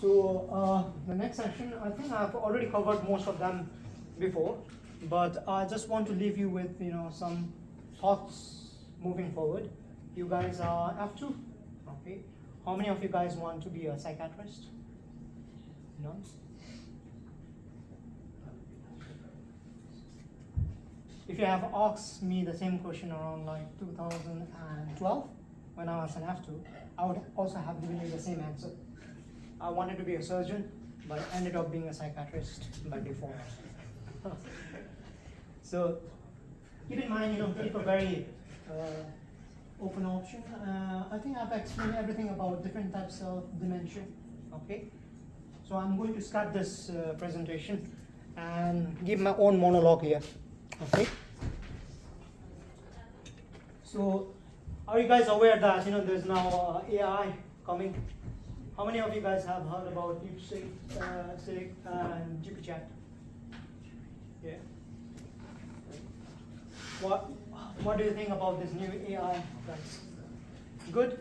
So the next section, I think I've already covered most of them before, but I just want to leave you with some thoughts moving forward. You guys are F2, okay? How many of you guys want to be a psychiatrist? None? If you have asked me the same question around like 2012, when I was an F2, I would also have given you the same answer. I wanted to be a surgeon, but I ended up being a psychiatrist by default. So keep in mind, keep a very open option. I think I've explained everything about different types of dementia. Okay, so I'm going to start this presentation and give my own monologue here. Okay. So, are you guys aware that there's now AI coming? How many of you guys have heard about DeepSeek and GPChat? Yeah. What do you think about this new AI, guys? Good?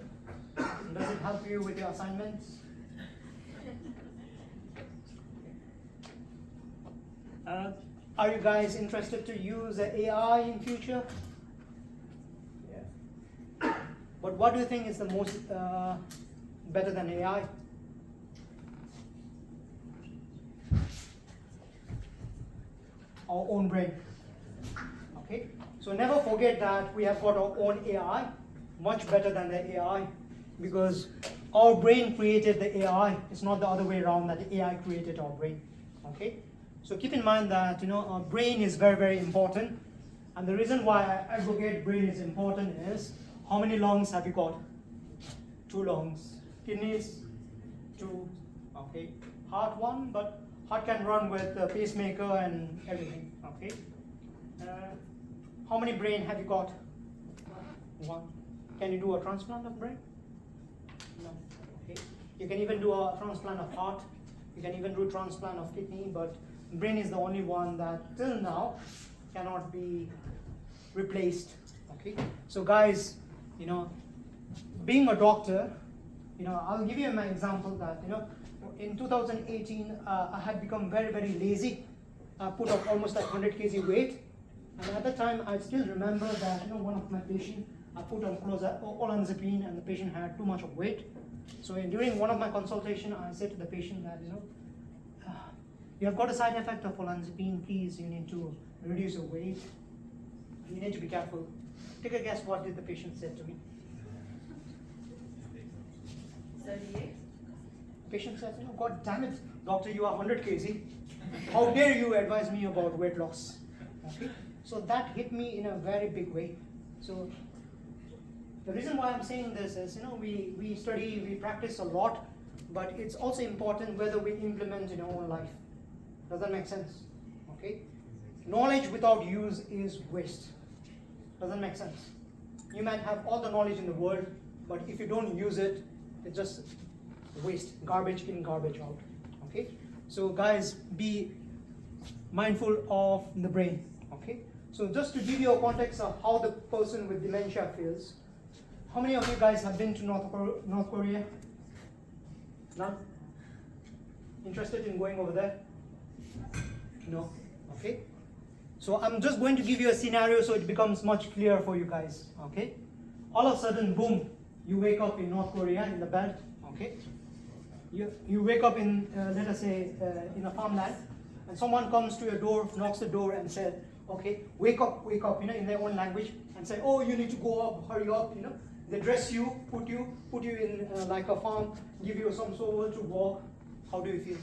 Does it help you with your assignments? Are you guys interested to use AI in future? Yeah. But what do you think is the most better than AI? Our own brain. Okay. So never forget that we have got our own AI, much better than the AI, because our brain created the AI. It's not the other way around, that the AI created our brain. Okay. So keep in mind that our brain is very, very important, and the reason why I advocate brain is important is, how many lungs have you got? 2 lungs. Kidneys, 2. Okay. Heart, 1, but heart can run with a pacemaker and everything. Okay. How many brain have you got? 1. Can you do a transplant of brain? No. Okay. You can even do a transplant of heart. You can even do a transplant of kidney, but brain is the only one that till now cannot be replaced. Okay. So guys, being a doctor, I'll give you my example that in 2018 I had become very, very lazy. I put up almost like 100 kg weight, and at that time I still remember that one of my patients, I put on olanzapine and the patient had too much of weight. So during one of my consultation, I said to the patient that you have got a side effect of olanzapine, please, you need to reduce your weight. You need to be careful. Take a guess, what did the patient say to me? So do you? Patient says, God damn it, doctor, you are 100 kg. How dare you advise me about weight loss? Okay? So that hit me in a very big way. So the reason why I'm saying this is, we study, we practice a lot, but it's also important whether we implement in our own life. Does that make sense? Okay? Knowledge without use is waste. Doesn't make sense. You might have all the knowledge in the world, but if you don't use it, it's just waste. Garbage in, garbage out. Okay? So guys, be mindful of the brain. Okay? So just to give you a context of how the person with dementia feels, how many of you guys have been to North Korea? None? Interested in going over there? No? Okay? So I'm just going to give you a scenario so it becomes much clearer for you guys. Okay? All of a sudden, boom, you wake up in North Korea in the bed. Okay? You wake up in, let us say, in a farmland, and someone comes to your door, knocks the door and says, okay, wake up, in their own language, and say, oh, you need to go up, hurry up, They dress you, put you in like a farm, give you some shovel to walk. How do you feel?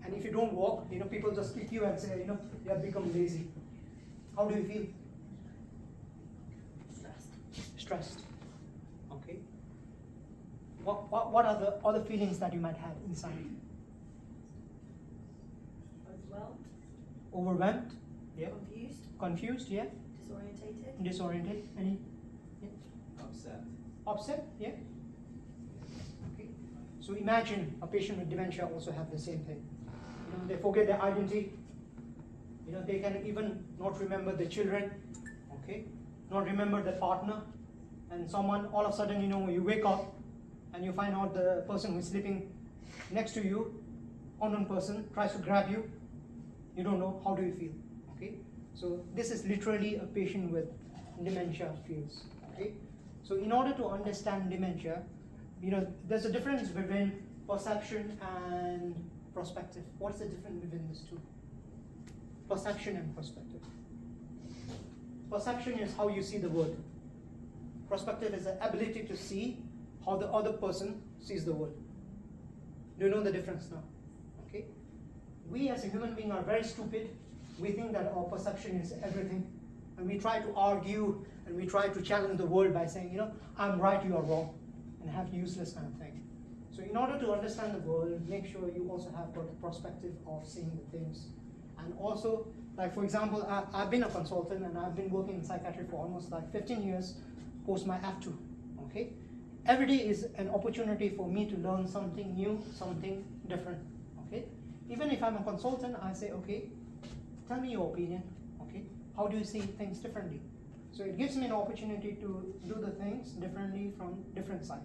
And if you don't walk, people just kick you and say, you have become lazy. How do you feel? Stressed. Okay. What are the other feelings that you might have inside? Overwhelmed? Yeah. Confused? Yeah. Disoriented? Any? Yeah. Upset? Yeah. Okay. So imagine a patient with dementia also have the same thing. They forget their identity. They can even not remember their children. Okay. Not remember their partner. And someone all of a sudden, you wake up and you find out the person who's sleeping next to you, unknown person tries to grab you, you don't know, how do you feel? Okay, so this is literally a patient with dementia feels. Okay, so in order to understand dementia, there's a difference between perception and perspective. What's the difference between these two? Perception and perspective. Perception is how you see the world. Perspective is the ability to see how the other person sees the world. Do you know the difference now? Okay. We as a human being are very stupid. We think that our perception is everything. And we try to argue and we try to challenge the world by saying, I'm right, you are wrong, and have useless kind of thing. So in order to understand the world, make sure you also have got the perspective of seeing the things. And also, like for example, I've been a consultant and I've been working in psychiatry for almost like 15 years post my F2. Okay, every day is an opportunity for me to learn something new, something different. Okay, even if I'm a consultant, I say, okay, tell me your opinion. Okay, how do you see things differently? So it gives me an opportunity to do the things differently from different side.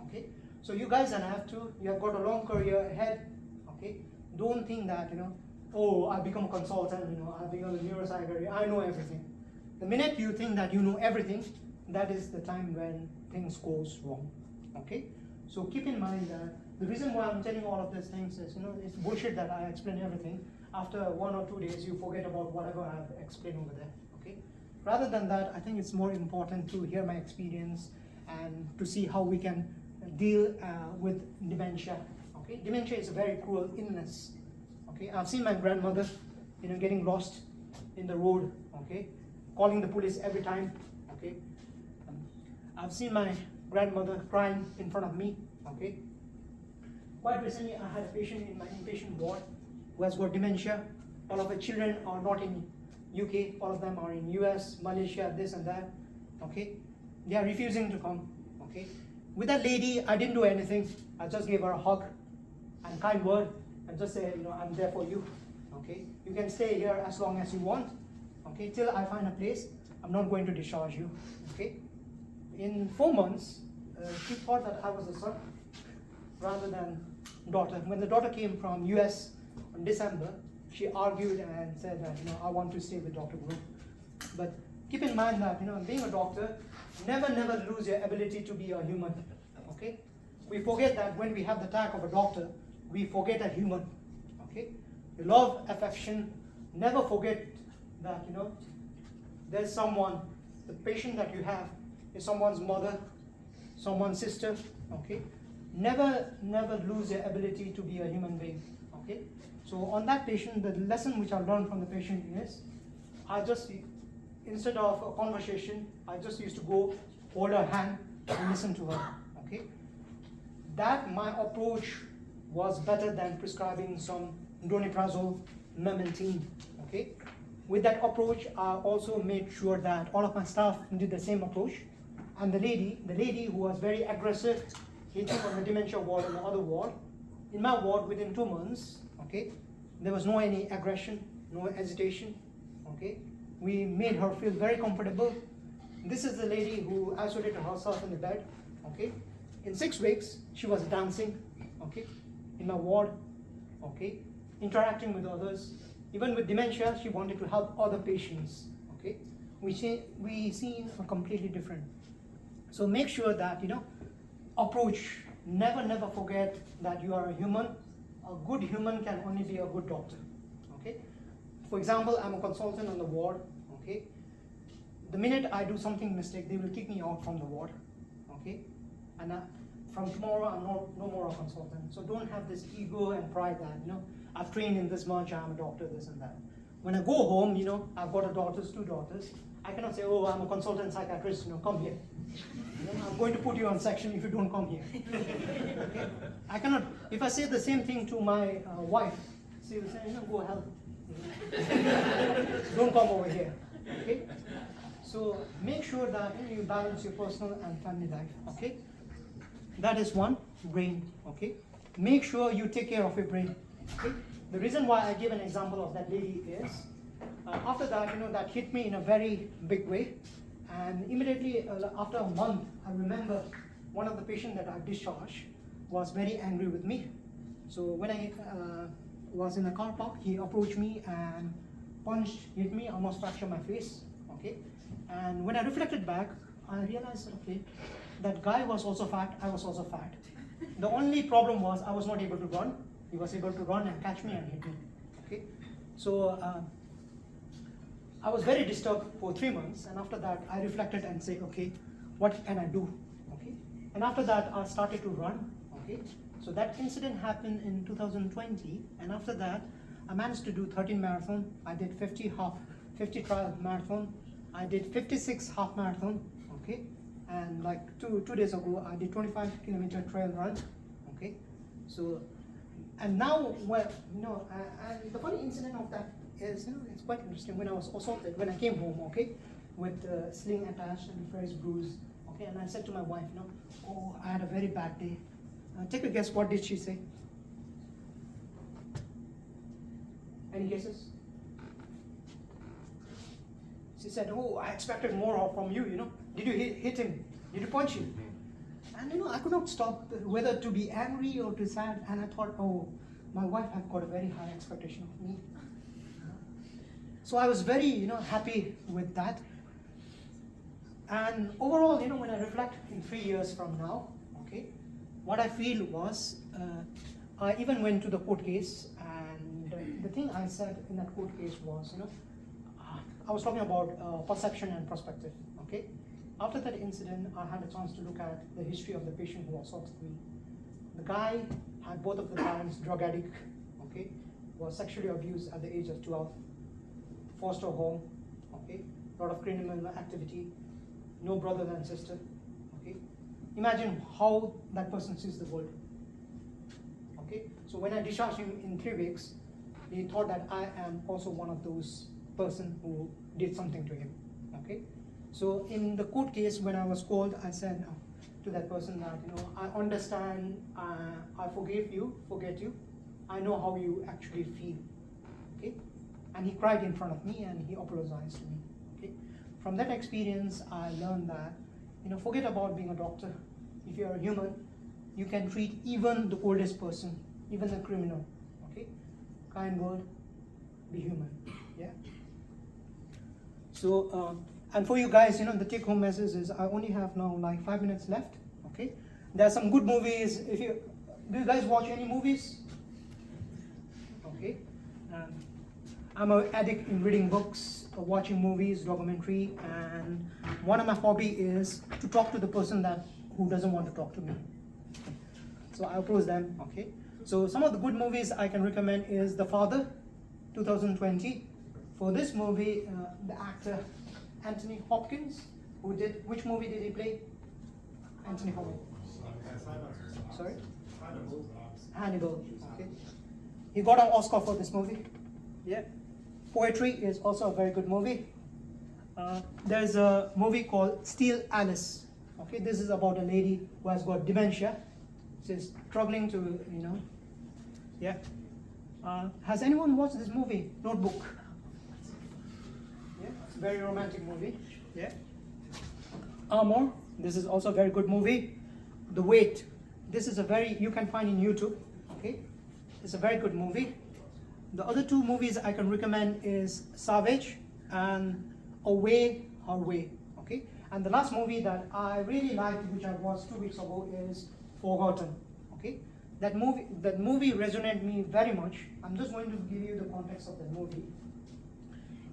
Okay, so you guys and I have to, you have got a long career ahead. Okay, don't think that oh, I become a consultant, I become a neuropsychiatrist, I know everything. The minute you think that you know everything, that is the time when things goes wrong. Okay, so keep in mind that the reason why I'm telling all of these things is it's bullshit that I explain everything. After 1 or 2 days, you forget about whatever I've explained over there. Okay, rather than that, I think it's more important to hear my experience and to see how we can deal with dementia. Okay, dementia is a very cruel illness. Okay, I've seen my grandmother, getting lost in the road. Okay, calling the police every time. Okay, I've seen my grandmother crying in front of me. Okay, quite recently I had a patient in my inpatient ward who has got dementia. All of the children are not in UK. All of them are in US, Malaysia, this and that. Okay, they are refusing to come. Okay, with that lady, I didn't do anything. I just gave her a hug and kind word. And just say, I'm there for you. Okay, you can stay here as long as you want. Okay, till I find a place. I'm not going to discharge you. Okay. In 4 months, she thought that I was a son rather than daughter. When the daughter came from US in December, she argued and said that I want to stay with Dr. Guru. But keep in mind that being a doctor, never lose your ability to be a human. Okay, we forget that when we have the tag of a doctor, we forget a human. Okay, you love, affection. Never forget that there's someone. The patient that you have is someone's mother, someone's sister. Okay, never lose your ability to be a human being. Okay, so on that patient, the lesson which I learned from the patient is, I just, instead of a conversation, I just used to go hold her hand and listen to her. Okay, that my approach was better than prescribing some doneprazole, memantine. Okay, with that approach, I also made sure that all of my staff did the same approach. And the lady who was very aggressive, he took on the dementia ward in the other ward. In my ward, within 2 months, okay, there was no any aggression, no hesitation. Okay, we made her feel very comfortable. This is the lady who isolated herself in the bed. Okay, in 6 weeks, she was dancing. Okay, in my ward, okay, interacting with others. Even with dementia, she wanted to help other patients. Okay, we see a completely different. So make sure that approach. Never forget that you are a human. A good human can only be a good doctor. Okay. For example, I'm a consultant on the ward. Okay. The minute I do something mistake, they will kick me out from the ward. Okay, and from tomorrow, I'm no more a consultant. So don't have this ego and pride that, I've trained in this much, I'm a doctor, this and that. When I go home, I've got 2 daughters. I cannot say, oh, I'm a consultant psychiatrist, come here. I'm going to put you on section if you don't come here. Okay? I cannot, if I say the same thing to my wife, she will say, go hell. Don't come over here. Okay? So make sure that you balance your personal and family life. Okay? That is one, brain. Okay? Make sure you take care of your brain. Okay? The reason why I give an example of that lady is, after that, that hit me in a very big way. And immediately after a month, I remember one of the patients that I discharged was very angry with me. So when I was in a car park, he approached me and hit me, almost fractured my face. Okay, and when I reflected back, I realized, okay, that guy was also fat, I was also fat. The only problem was I was not able to run. He was able to run and catch me and hit me. Okay, so I was very disturbed for 3 months, and after that I reflected and said, okay, what can I do? Okay, and after that I started to run. Okay, so that incident happened in 2020, and after that I managed to do 13 marathon. I did 50 trial marathon. I did 56 half marathon. Okay, and like two days ago I did 25-kilometer trail run. Okay, so and now, well, and the funny incident of that is, it's quite interesting. When I was assaulted, when I came home, okay, with sling attached and face bruise, okay, and I said to my wife, oh, I had a very bad day. Take a guess, what did she say? Any guesses? She said, oh, I expected more from you, Did you hit him? Did you punch him? And I could not stop whether to be angry or to sad, and I thought, oh, my wife has got a very high expectation of me. So I was very, happy with that. And overall, when I reflect in 3 years from now, okay, what I feel was, I even went to the court case, and the thing I said in that court case was, I was talking about perception and perspective, okay? After that incident, I had a chance to look at the history of the patient who assaulted me. The guy had both of the parents drug addict, okay, was sexually abused at the age of 12, foster home, okay, lot of criminal activity, no brother and sister, okay. Imagine how that person sees the world, okay. So when I discharged him in 3 weeks, he thought that I am also one of those person who did something to him, okay. So in the court case, when I was called, I said to that person that, I understand, I forget you, I know how you actually feel, okay? And he cried in front of me and he apologized to me, okay? From that experience, I learned that, forget about being a doctor. If you're a human, you can treat even the coldest person, even the criminal, okay? Kind word, be human, yeah? So, and for you guys, the take-home message is I only have now like 5 minutes left. Okay, there are some good movies. Do you guys watch any movies? Okay, I'm an addict in reading books, watching movies, documentary, and one of my hobby is to talk to the person who doesn't want to talk to me. So I approach them. Okay, so some of the good movies I can recommend is The Father, 2020. For this movie, the actor Anthony Hopkins, which movie did he play? Anthony Hopkins. Sorry? Hannibal. Okay. He got an Oscar for this movie. Yeah. Poetry is also a very good movie. There's a movie called Steel Alice. Okay, this is about a lady who has got dementia. She's struggling to, yeah. Has anyone watched this movie, Notebook? Yeah, it's a very romantic movie. Yeah. Armor. This is also a very good movie. The Wait. This is you can find in YouTube. Okay, it's a very good movie. The other 2 movies I can recommend is Savage and Away Our Way. Okay, and the last movie that I really liked, which I watched 2 weeks ago, is Forgotten. Okay, that movie resonated me very much. I'm just going to give you the context of that movie.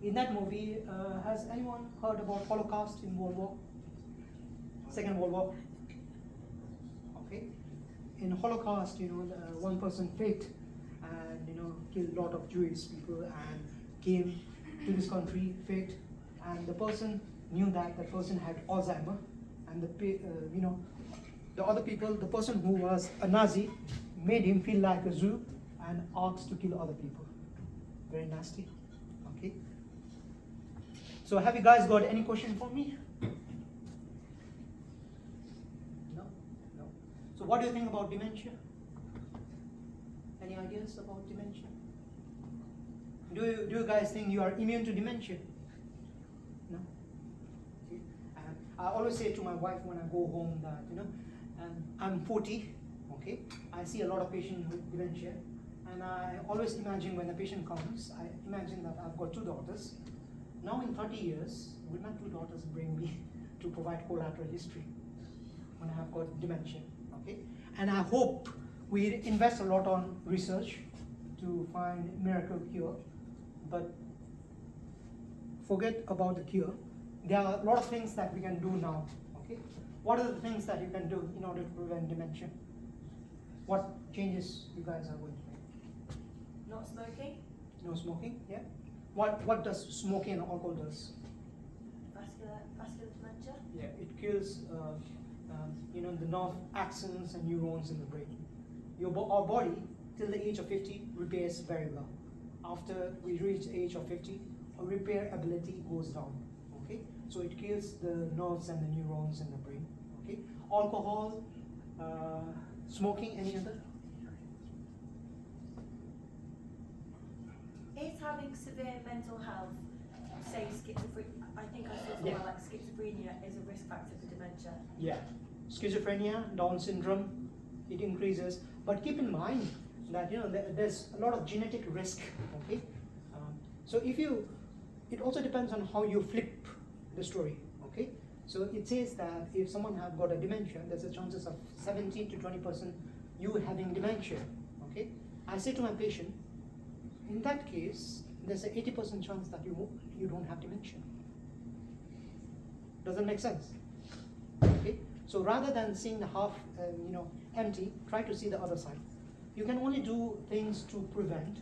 In that movie, has anyone heard about Holocaust in World War? Second World War. Okay. In Holocaust, one person faked and killed a lot of Jewish people and came to this country, faked, and the person knew that the person had Alzheimer, and the other people, the person who was a Nazi, made him feel like a Jew and asked to kill other people. Very nasty. Okay. So have you guys got any question for me? No? No. So what do you think about dementia? Any ideas about dementia? Do you guys think you are immune to dementia? No? I always say to my wife when I go home that, I'm 40, Okay, I see a lot of patients with dementia, and I always imagine when a patient comes, I imagine that I've got 2 daughters. Now in 30 years, will my 2 daughters bring me to provide collateral history when I have got dementia? Okay, and I hope we invest a lot on research to find miracle cure, but forget about the cure. There are a lot of things that we can do now. Okay, what are the things that you can do in order to prevent dementia? What changes you guys are going to make? Not smoking. No smoking. Yeah. What does smoking and alcohol does? Vascular dementia. Yeah, it kills the nerve axons and neurons in the brain. Our body till the age of 50 repairs very well. After we reach the age of 50, our repair ability goes down. Okay, so it kills the nerves and the neurons in the brain. Okay, alcohol, smoking, any other? Is having severe mental health, say schizophrenia, I think I saw somewhere like schizophrenia is a risk factor for dementia. Yeah, schizophrenia, Down syndrome, it increases. But keep in mind that there's a lot of genetic risk. Okay, so it also depends on how you flip the story. Okay, so it says that if someone have got a dementia, there's a chances of 17 to 20% you having dementia. Okay, I say to my patient, in that case, there's an 80% chance that you don't have dementia. Does that make sense? Okay, so rather than seeing the half empty, try to see the other side. You can only do things to prevent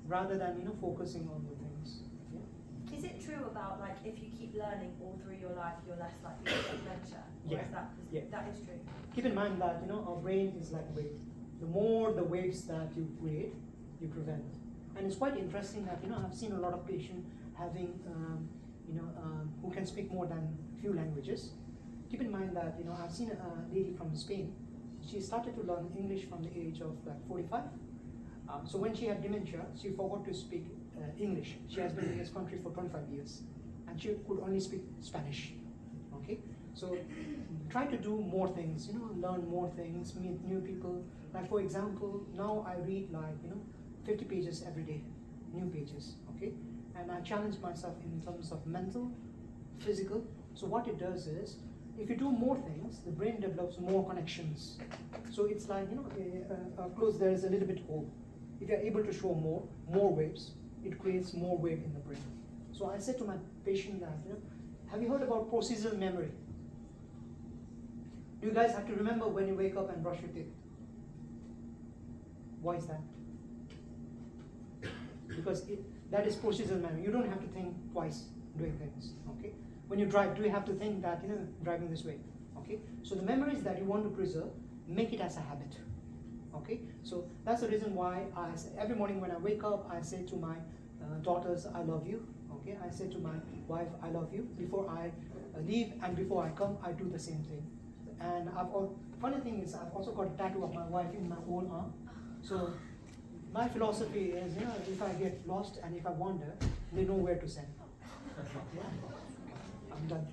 rather than focusing on the things. Yeah? Is it true about like if you keep learning all through your life, you're less likely to get dementia? Or Yeah. is that Yeah. that is true? Keep in mind that our brain is like a wave. The more the waves that you create, you prevent. And it's quite interesting that I've seen a lot of patients having who can speak more than few languages. Keep in mind that I've seen a lady from Spain. She started to learn English from the age of like 45. So when she had dementia, she forgot to speak English. She has been in this country for 25 years, and she could only speak Spanish. Okay, so try to do more things. Learn more things, meet new people. Like for example, now I read like 50 pages every day, new pages. Okay, and I challenge myself in terms of mental, physical. So what it does is, if you do more things, the brain develops more connections. So it's like close there is a little bit hole. If you're able to show more waves, it creates more wave in the brain. So I said to my patient that, have you heard about procedural memory? Do you guys have to remember when you wake up and brush your teeth? Why is that? Because that is procedural memory. You don't have to think twice doing things. Okay. When you drive, do you have to think that driving this way? Okay. So the memories that you want to preserve, make it as a habit. Okay. So that's the reason why every morning when I wake up, I say to my daughters, I love you. Okay. I say to my wife, I love you. Before I leave and before I come, I do the same thing. And funny thing is, I've also got a tattoo of my wife in my whole arm. So my philosophy is, if I get lost and if I wander, they know where to send. Yeah. I'm done.